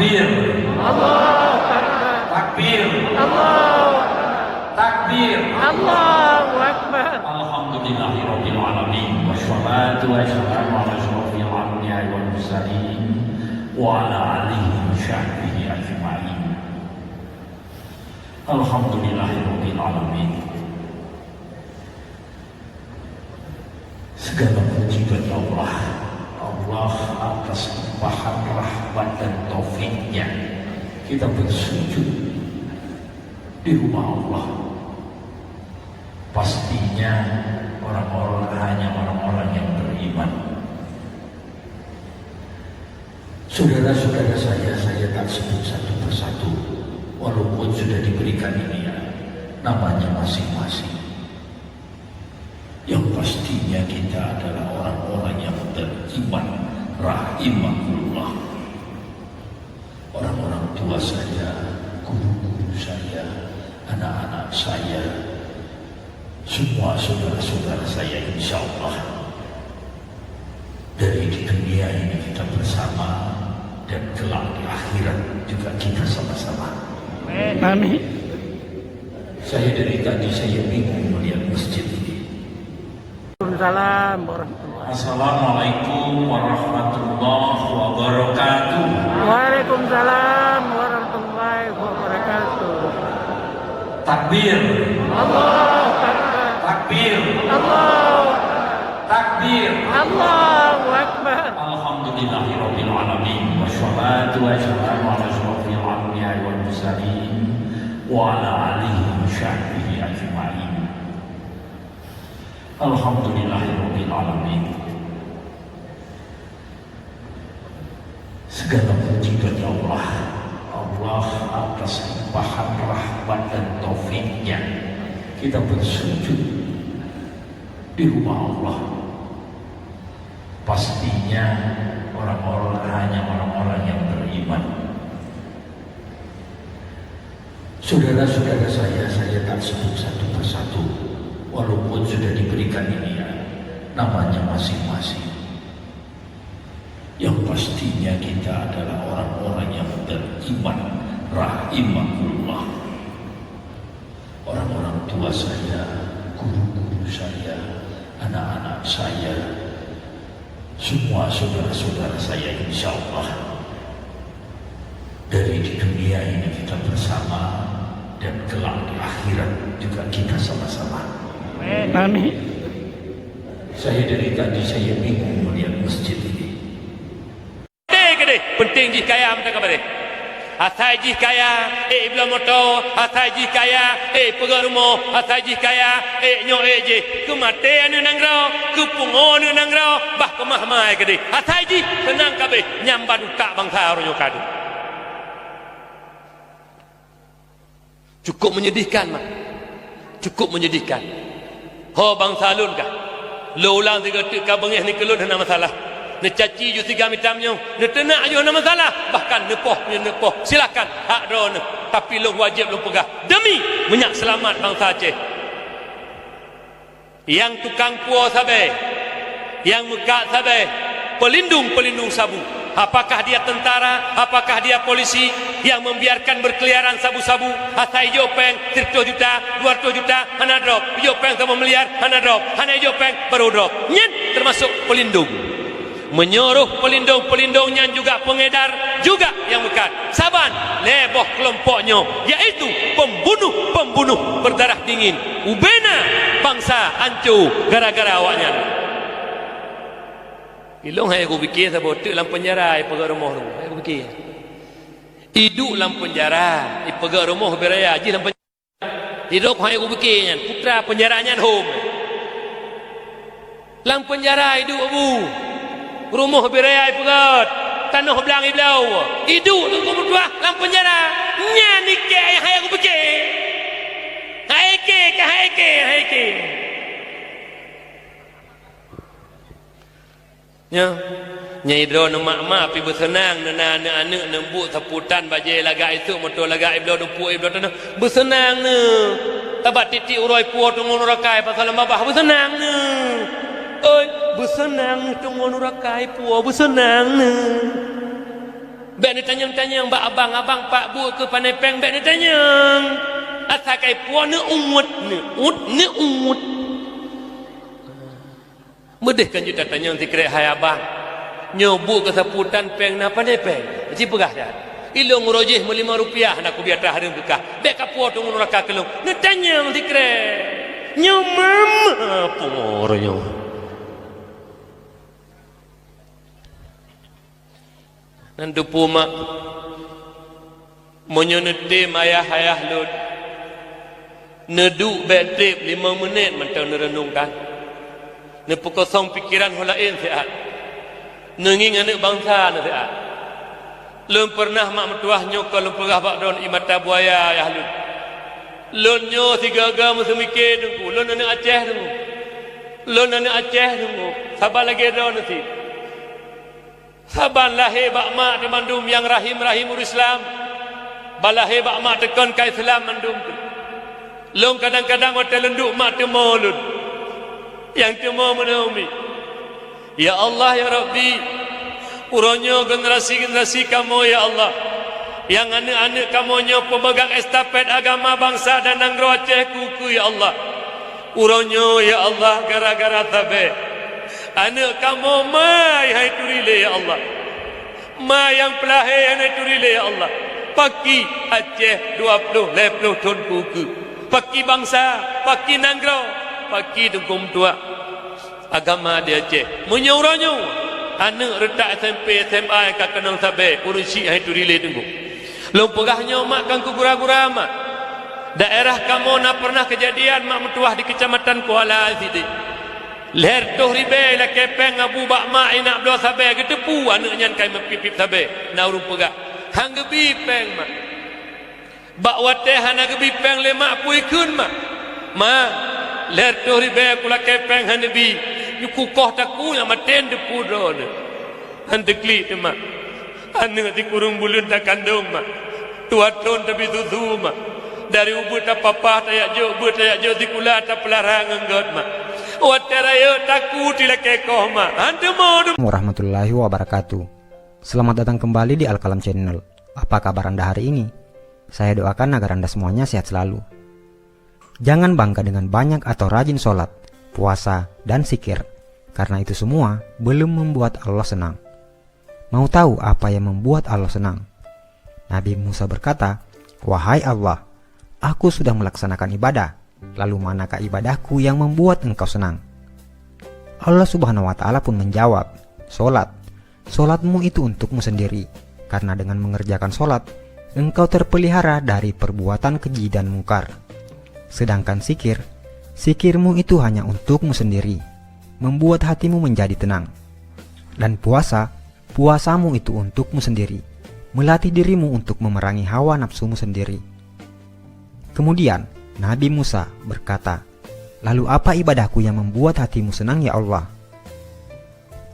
Takbir. Allahu Akbar. Takbir. Allahu Akbar. Takbir. Allahu Akbar. Alhamdulillahirabbil alamin wassalatu wassalamu ala asyrofil anbiya'i wal mursalin wa ala alihi wa sahbihi ajma'in. Alhamdulillahirabbil alamin. Segala puji bagi Allah. Allah atas limpahan rahmat dan taufiknya kita bersujud di rumah Allah. Pastinya hanya orang-orang yang beriman. Saudara-saudara saya tak sebut satu persatu, walaupun sudah diberikan ini ya, namanya masing-masing. Yang pastinya kita adalah orang-orang yang beriman, rahimahullah. Orang-orang tua saya, guru-guru saya, anak-anak saya, semua saudara-saudara saya, insya Allah dari di dunia ini kita bersama, dan kelak di akhirat juga kita sama-sama. Amin. Saya dari tadi saya bingung melihat masjid ini. Waalaikumsalam warahmatullahi. Assalamualaikum warahmatullahi wabarakatuh. Waalaikumsalam warahmatullahi wabarakatuh. Takbir. Allahu Akbar. Takbir. Allahu Akbar. Takbir. Allahu Akbar. Alhamdulillahirabbil alamin wassalatu wassalamu ala asyrofil anbiya'i wal mursalin wa ala alihi wa sahbihi ajma'in. Alhamdulillahirabbil alamin. Segala puji bagi Allah. Allah atas limpahan rahmat dan taufiknya kita bersujud di rumah Allah. Pastinya hanya orang-orang yang beriman. Saudara-saudara saya tak sebut satu persatu, walaupun sudah diberikan ini ya, namanya masing-masing. Yang pastinya kita adalah orang-orang yang beriman, rahimahullah. Orang-orang tua saya, guru-guru saya, anak-anak saya, semua saudara-saudara saya, insya Allah dari di dunia ini kita bersama, dan kelak di akhirat juga kita sama-sama. Amin. Saya dari tadi saya bingung melihat masjid ini. Penting jih kaya minta kabar asai jih kaya ibla moto asai jih kaya pegang rumah asai jih kaya nyo je kemate anu nangrau kepungo anu nangrau bah kemah mai kede asai jih senang kabe nyamban ka bangsa ronyo kadu. Cukup menyedihkan mak, cukup menyedihkan. Ho bangsa lun kah lo ulang tiga ka bengih ni kelun hana masalah. Necaci ju tiga mitamnya, netenak ju hana masalah. Bahkan nepoh silakan hak drone, tapi lu wajib lu pegah demi menyak selamat bangsa Aceh. Yang tukang puo sabe, yang mekak sabe, pelindung sabu. Apakah dia tentara, apakah dia polisi yang membiarkan berkeliaran sabu-sabu? Asai jopeng 100 juta, 200 juta, hana drop. Jopeng sama miliar, hana drop. Hana jopeng baru drop. Nyen termasuk pelindung. Menyuruh pelindung-pelindungnya juga pengedar, juga yang mekat. Saban leboh kelompoknya, yaitu pembunuh berdarah dingin. Ubena bangsa hancur gara-gara awaknya. Ilong hai aku fikir sebab tu dalam penjara ai pegang rumah tu. Hai aku fikir. Hidup dalam penjara, pegang rumah beraya haji dalam penjara. Hidup hai aku fikirnya, putra penjaranya home. Dalam penjara hidup abu. Rumah beraya pegat. Tanah belang iblau. Hidup tu aku berdua dalam penjara. Nya nikah hai aku fikir. Hai ke. Ya, nyai drone mak-mak pi bersenang nana anak nembuk seputan bajai laga itu motor laga iblo dupu iblo tanah bersenang ne. Tabat titik uroi puo tungun rakai pasal mabah bersenang ne. Oi, bersenang tungun rakai puo bersenang ne. Bek ni tanyang-tanyang bak abang pak bu ke pandai peng bek ni tanyang. Atakai puan ne umut ne umut. Medeh kan juta tanyang tikrek hai abang. Nyobu ke saputan peng na pandai peng. Ji pegah dah. Ilung rojih RM5 nak ku biar dah harum bekah. Bek kapuo tu nguraka kelung. Ne tanyang tikrek. Nyomam pomornya. Nandu puma menyonete ayah lud neduk betrip 5 minit mentau nerenungkan nepukosong pikiran holain siat nenging anak bangsa na siat lum pernah mak metuah nyokol lum perah bak don imata buaya ayah lud lun nyo sigaga musemike dengku lun anak Aceh dengku lun anak Aceh dengku sabar lagi don nanti saban lahir bak mak di mandum yang rahim-rahimur Islam. Balahir bak mak tekan ke Islam mandum tu. Long kadang-kadang hotel lenduk mak temo lun. Yang temo menaumi. Ya Allah ya Rabbi. Uronyo generasi-generasi kamu ya Allah. Yang anak-anak kamunya pemegang estafet agama bangsa dan Nanggro Aceh kuku ya Allah. Uronyo ya Allah gara-gara tabe. Anak kamu mai hai turile ya Allah. Ma yang pelahir hai turile ya Allah. Paki Aceh 20 leploh ton kuku. Paki bangsa, paki Nanggro, paki dengkum tua. Agama dia Aceh. Menyuranyo. Anak retak SMP, SMA ka kenang sabe urusi hai turile tengku. Lompegahnya mak kan kugura-gura mak. Daerah kamu nak pernah kejadian mak metuah di Kecamatan Kuala Sidi. Leher toh ribe la kepeng abu bak mak inak belo sabe getepu anaknya kai mepipip sabe na urung pegak hang gebi peng mak bak wate hana gebi peng le mak pui kun mak ma leher toh ribe kula kepeng han bi nyuku koh taku yang maten depu do ne han dekli te mak anak di kurung bulun tak kandung mak tua ton tapi dudu mak dari ubut tak papa tayak jo ubut tayak jo dikula tak pelarang enggot mak Warahmatullahi wabarakatuh. Selamat datang kembali di Al-Kalam Channel. Apa kabar Anda hari ini? Saya doakan agar Anda semuanya sehat selalu. Jangan bangga dengan banyak atau rajin sholat, puasa, dan zikir, karena itu semua belum membuat Allah senang. Mau tahu apa yang membuat Allah senang? Nabi Musa berkata, "Wahai Allah, aku sudah melaksanakan ibadah. Lalu manakah ibadahku yang membuat engkau senang?" Allah Subhanahu wa Ta'ala pun menjawab, "Solat. Solatmu itu untukmu sendiri, karena dengan mengerjakan solat, engkau terpelihara dari perbuatan keji dan mungkar. Sedangkan zikir, zikirmu itu hanya untukmu sendiri, membuat hatimu menjadi tenang. Dan puasa, puasamu itu untukmu sendiri, melatih dirimu untuk memerangi hawa nafsumu sendiri." Kemudian Nabi Musa berkata, "Lalu apa ibadahku yang membuat hatimu senang ya Allah?"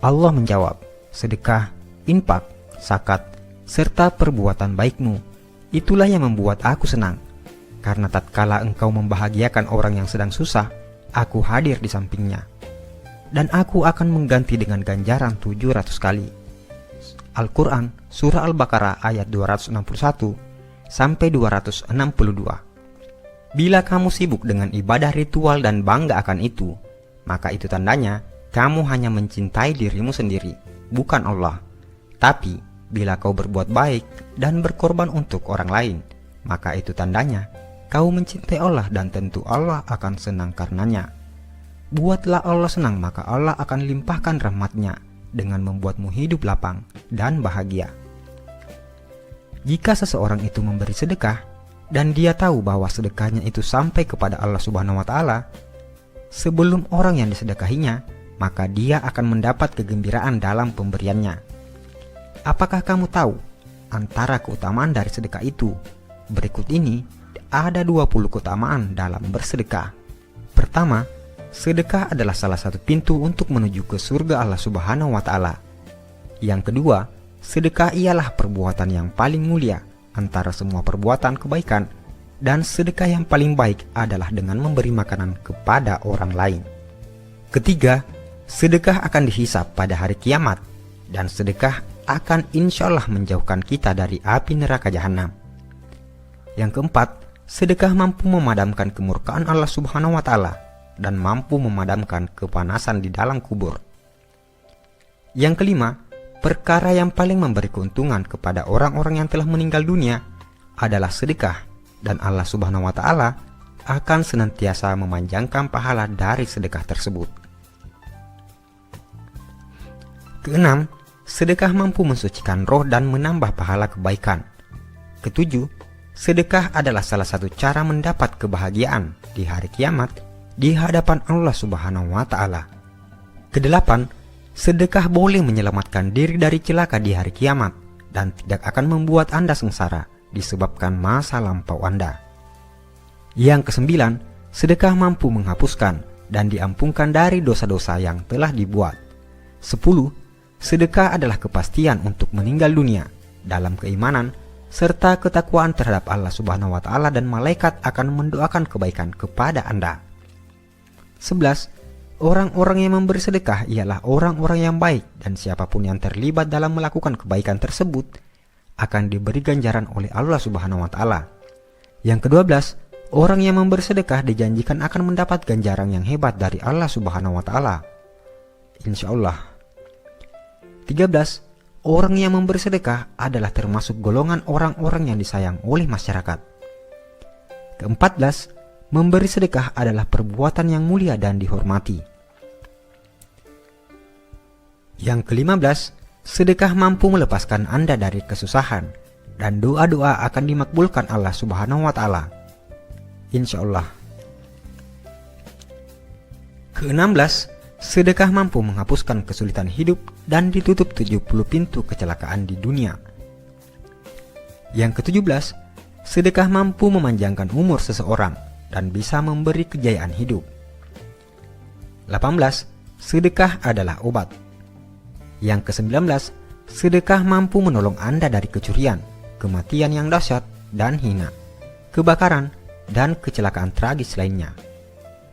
Allah menjawab, "Sedekah, infak, zakat, serta perbuatan baikmu. Itulah yang membuat aku senang. Karena tatkala engkau membahagiakan orang yang sedang susah, aku hadir di sampingnya. Dan aku akan mengganti dengan ganjaran 700 kali." Al-Quran Surah Al-Baqarah ayat 261 sampai 262. Bila kamu sibuk dengan ibadah ritual dan bangga akan itu, maka itu tandanya kamu hanya mencintai dirimu sendiri, bukan Allah. Tapi bila kau berbuat baik dan berkorban untuk orang lain, maka itu tandanya kau mencintai Allah dan tentu Allah akan senang karenanya. Buatlah Allah senang, maka Allah akan limpahkan rahmat-Nya dengan membuatmu hidup lapang dan bahagia. Jika seseorang itu memberi sedekah, dan dia tahu bahwa sedekahnya itu sampai kepada Allah Subhanahu wa Ta'ala, sebelum orang yang disedekahinya, maka dia akan mendapat kegembiraan dalam pemberiannya. Apakah kamu tahu antara keutamaan dari sedekah itu? Berikut ini ada 20 keutamaan dalam bersedekah. Pertama, sedekah adalah salah satu pintu untuk menuju ke surga Allah Subhanahu wa Ta'ala. Yang kedua, sedekah ialah perbuatan yang paling mulia antara semua perbuatan kebaikan, dan sedekah yang paling baik adalah dengan memberi makanan kepada orang lain. Ketiga, sedekah akan dihisap pada hari kiamat, dan sedekah akan insya Allah menjauhkan kita dari api neraka jahanam. Yang keempat, sedekah mampu memadamkan kemurkaan Allah Subhanahu wa Ta'ala dan mampu memadamkan kepanasan di dalam kubur. Yang kelima, perkara yang paling memberi keuntungan kepada orang-orang yang telah meninggal dunia adalah sedekah, dan Allah Subhanahu wa Ta'ala akan senantiasa memanjangkan pahala dari sedekah tersebut. Keenam, sedekah mampu mensucikan roh dan menambah pahala kebaikan. Ketujuh, sedekah adalah salah satu cara mendapat kebahagiaan di hari kiamat di hadapan Allah Subhanahu wa Ta'ala. Kedelapan, sedekah boleh menyelamatkan diri dari celaka di hari kiamat dan tidak akan membuat Anda sengsara disebabkan masa lampau Anda. Yang kesembilan, sedekah mampu menghapuskan dan diampunkan dari dosa-dosa yang telah dibuat. 10. Sedekah adalah kepastian untuk meninggal dunia dalam keimanan serta ketakwaan terhadap Allah Subhanahu wa Ta'ala, dan malaikat akan mendoakan kebaikan kepada Anda. 11. Orang-orang yang memberi sedekah ialah orang-orang yang baik, dan siapapun yang terlibat dalam melakukan kebaikan tersebut akan diberi ganjaran oleh Allah Subhanahu wa Ta'ala. Yang ke-12, orang yang memberi sedekah dijanjikan akan mendapat ganjaran yang hebat dari Allah Subhanahu wa Ta'ala, insya Allah. 13. Orang yang memberi sedekah adalah termasuk golongan orang-orang yang disayang oleh masyarakat. Ke-14, memberi sedekah adalah perbuatan yang mulia dan dihormati. Yang ke-15, sedekah mampu melepaskan Anda dari kesusahan, dan doa-doa akan dimakbulkan Allah Subhanahu wa Ta'ala, insya Allah. Ke-16, sedekah mampu menghapuskan kesulitan hidup dan ditutup 70 pintu kecelakaan di dunia. Yang ke-17, sedekah mampu memanjangkan umur seseorang dan bisa memberi kejayaan hidup. 18. Sedekah adalah obat. Yang ke-19, sedekah mampu menolong Anda dari kecurian, kematian yang dahsyat dan hina, kebakaran, dan kecelakaan tragis lainnya.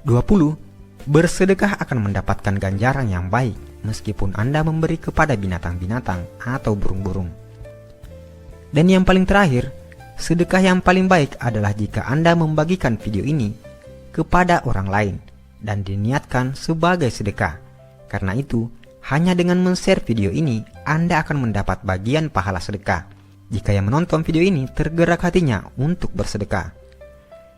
20. Bersedekah akan mendapatkan ganjaran yang baik meskipun Anda memberi kepada binatang-binatang atau burung-burung. Dan yang paling terakhir, sedekah yang paling baik adalah jika Anda membagikan video ini kepada orang lain dan diniatkan sebagai sedekah. Karena itu, hanya dengan men-share video ini, Anda akan mendapat bagian pahala sedekah jika yang menonton video ini tergerak hatinya untuk bersedekah.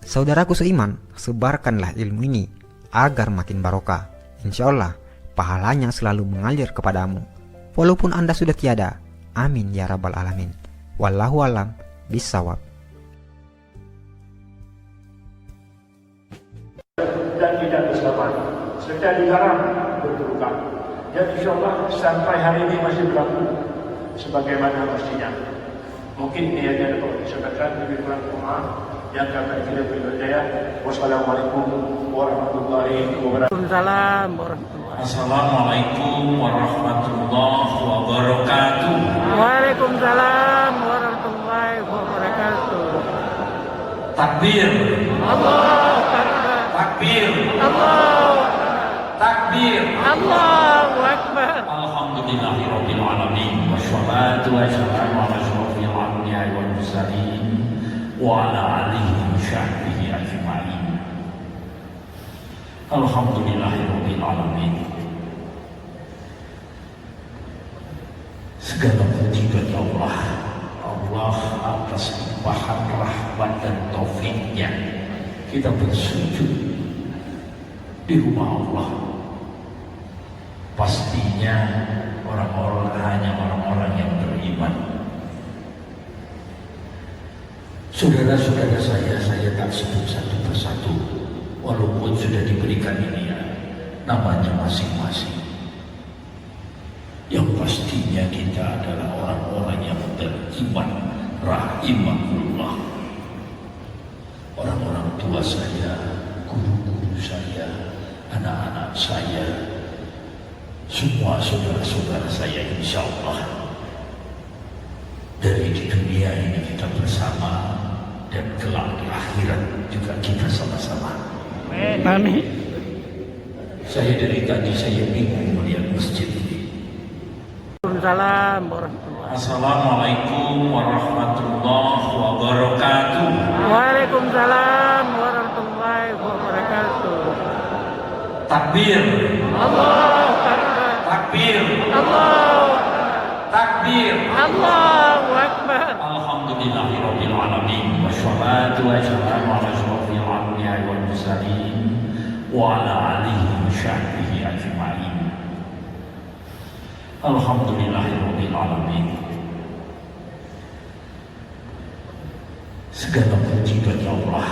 Saudaraku seiman, sebarkanlah ilmu ini agar makin barokah. Insya Allah, pahalanya selalu mengalir kepadamu, walaupun Anda sudah tiada. Amin ya rabbal alamin. Wallahu alam bisawab. Dan tidak bersama serta dilarang berkerukan. Dan insya Allah sampai hari ini masih berlaku sebagaimana mestinya. Mungkin ini yang dapat disampaikan, lebih kurang mohon yang kami tidak berdaya. Wassalamualaikum warahmatullahi wabarakatuh. Waalaikumsalam warahmatullahi. Assalamualaikum warahmatullahi wabarakatuh. Waalaikumsalam warahmatullahi wabarakatuh. Takbir, Allahu Akbar. takbir, Allahu takbir. Allahu Akbar. Alhamdulillahirabbil alamin. Wassalatu wassalamu ala asyrofil anbiya'i wal mursalin wa ala alihi wa sahbihi ajma'in. Alhamdulillahirabbil alamin. Segala puji bagi Allah, Allah atas limpahan rahmat dan taufiknya kita bersujud di rumah Allah. Pastinya hanya orang-orang yang beriman. Saudara-saudara saya tak sebut satu persatu, walaupun sudah diberikan ini ya, namanya masing-masing. Yang pastinya kita adalah orang-orang yang beriman, rahimahullah. Orang-orang tua saya, guru-guru saya, anak-anak saya, semua saudara-saudara saya, insya Allah dari di dunia ini kita bersama, dan kelak di akhirat juga kita sama-sama. Amin. Saya dari tadi saya bingung melihat masjid ini. Waalaikumsalam warahmatullahi. Assalamualaikum warahmatullahi wabarakatuh. Waalaikumsalam warahmatullahi wabarakatuh. Takbir, Allahu Akbar. takbir, Allahu takbir. Allahu Akbar. Alhamdulillahirabbil alamin wassalatu wassalamu ala asyrofil anbiya'i wal mursalin wa ala alihi wa sahbihi ajma'in. Alhamdulillahirabbil alamin. Segala puji bagi Allah.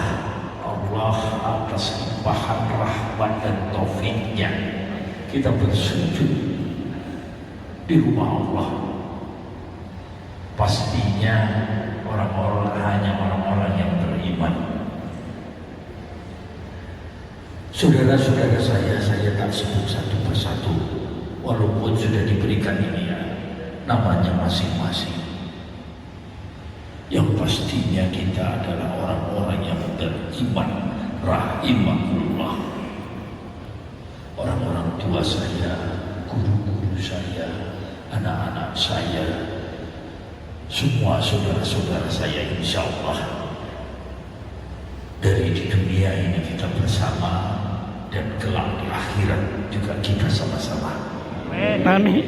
Allah atas limpahan rahmat dan taufiknya kita bersujud di rumah Allah. Pastinya hanya orang-orang yang beriman. Saudara-saudara saya tak sebut satu persatu, walaupun sudah diberikan ini ya, namanya masing-masing. Yang pastinya kita adalah orang-orang yang beriman, rahimahullah. Orang-orang tua saya, guru-guru saya, anak-anak saya, semua saudara-saudara saya, insya Allah dari di dunia ini kita bersama, dan kelak di akhirat juga kita sama-sama. Amin.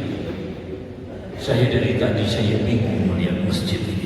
Saya dari tadi saya bingung melihat masjid ini.